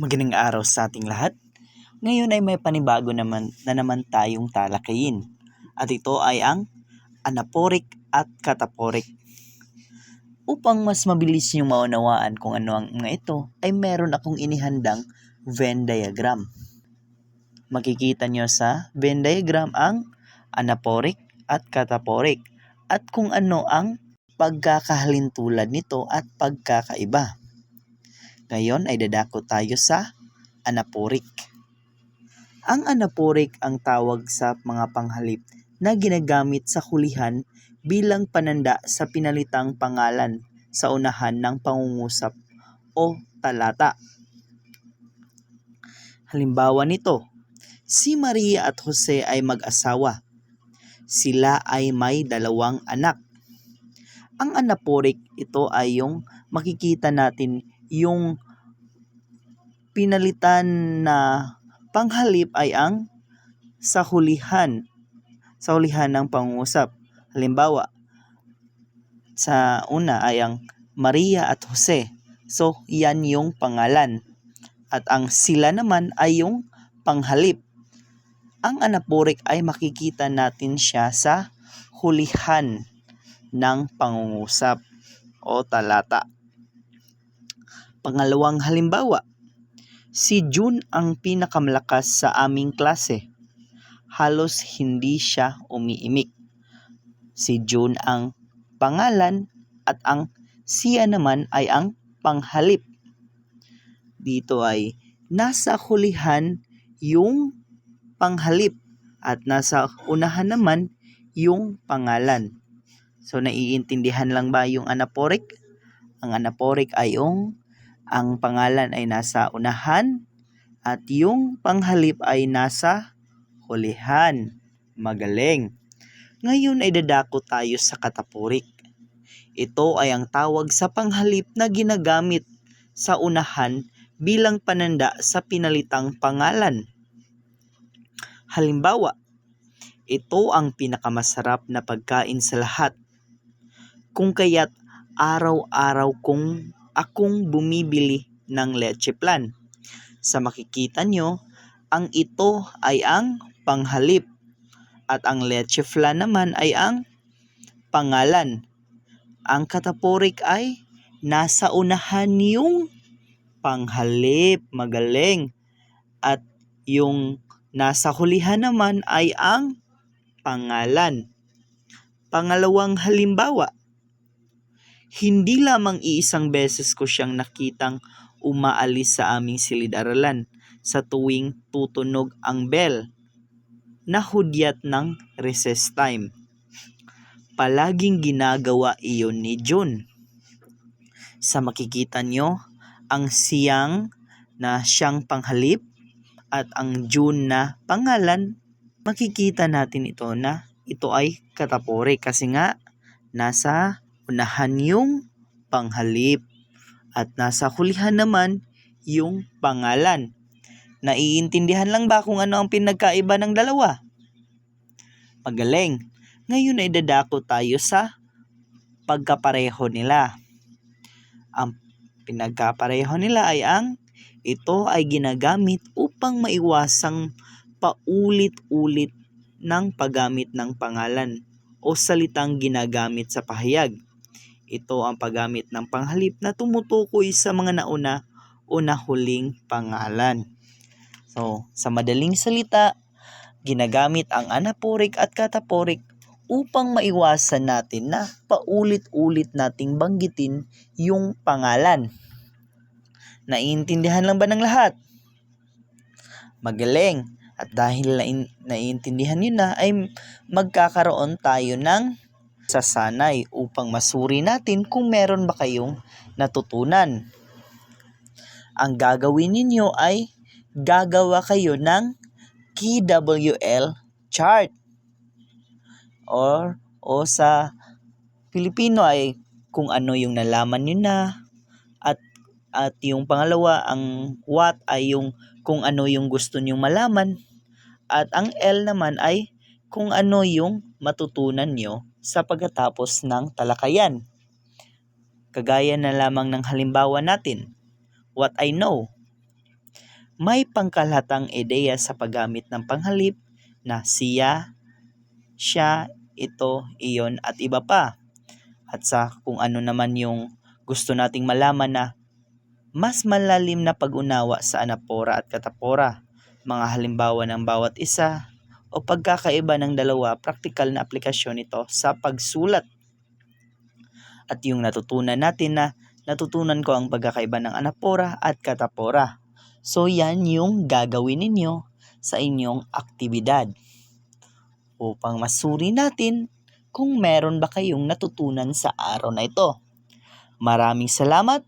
Magandang araw sa ating lahat. Ngayon ay may panibago na naman tayong talakayin. At ito ay ang anaporic at cataporic. Upang mas mabilis niyong maunawaan kung ano ang mga ito, ay meron akong inihandang Venn diagram. Makikita niyo sa Venn diagram ang anaporic at cataporic at kung ano ang pagkakahalintulad nito at pagkakaiba. Ngayon ay dadako tayo sa anaporic. Ang anaporic ang tawag sa mga panghalip na ginagamit sa hulihan bilang pananda sa pinalitang pangalan sa unahan ng pangungusap o talata. Halimbawa nito, si Maria at Jose ay mag-asawa. Sila ay may 2 anak. Ang anaporic, ito ay yung makikita natin yung pinalitan na panghalip ay ang sa hulihan ng pangungusap. Halimbawa, sa una ay ang Maria at Jose. So, yan yung pangalan. At ang sila naman ay yung panghalip. Ang anaporic ay makikita natin siya sa hulihan ng pangungusap o talata. Pangalawang halimbawa, si June ang pinakamalakas sa aming klase. Halos hindi siya umiimik. Si June ang pangalan at ang siya naman ay ang panghalip. Dito ay nasa hulihan yung panghalip at nasa unahan naman yung pangalan. So naiintindihan lang ba yung anaporic? Ang anaporic ay yung ang pangalan ay nasa unahan at yung panghalip ay nasa hulihan. Magaling. Ngayon ay dadako tayo sa cataporic. Ito ay ang tawag sa panghalip na ginagamit sa unahan bilang pananda sa pinalitang pangalan. Halimbawa, ito ang pinakamasarap na pagkain sa lahat. Kung kaya't araw-araw akong bumibili ng leche flan. Sa makikita nyo, ang ito ay ang panghalip at ang leche flan naman ay ang pangalan. Ang cataporic ay nasa unahan yung panghalip. Magaling. At yung nasa hulihan naman ay ang pangalan. Pangalawang halimbawa, hindi lamang iisang beses ko siyang nakitang umaalis sa aming silid-aralan sa tuwing tutunog ang bell na hudyat ng recess time. Palaging ginagawa iyon ni June. Sa makikita nyo, ang siyang panghalip at ang June na pangalan, makikita natin ito na ito ay cataporic kasi nga nasa unahan yung panghalip at nasa hulihan naman yung pangalan. Naiintindihan lang ba kung ano ang pinagkaiba ng dalawa? Magaling. Ngayon ay dadako tayo sa pagkapareho nila. Ang pinagkapareho nila ay ito ay ginagamit upang maiwasang paulit-ulit ng paggamit ng pangalan o salitang ginagamit sa pahayag. Ito ang paggamit ng panghalip na tumutukoy sa mga nauna o nahuling pangalan. So, sa madaling salita, ginagamit ang anaporic at cataporic upang maiwasan natin na paulit-ulit nating banggitin yung pangalan. Naiintindihan lang ba ng lahat? Magaling. At dahil naiintindihan nyo na ay magkakaroon tayo ng sasanay upang masuri natin kung meron ba kayong natutunan. Ang gagawin ninyo ay gagawa kayo ng KWL chart. O sa Pilipino ay kung ano yung nalaman nyo na at yung pangalawa, ang what ay yung kung ano yung gusto nyong malaman at ang L naman ay kung ano yung matutunan nyo sa pagkatapos ng talakayan. Kagaya na lamang ng halimbawa natin, what I know. May pangkalahatang ideya sa paggamit ng panghalip na siya, siya, ito, iyon at iba pa. At sa kung ano naman yung gusto nating malaman na mas malalim na pag-unawa sa anapora at katapora, mga halimbawa ng bawat isa o pagkakaiba ng dalawa, praktikal na aplikasyon nito sa pagsulat. At yung natutunan ko ang pagkakaiba ng anapora at katapora. So yan yung gagawin ninyo sa inyong aktibidad upang masuri natin kung meron ba kayong natutunan sa araw na ito. Maraming salamat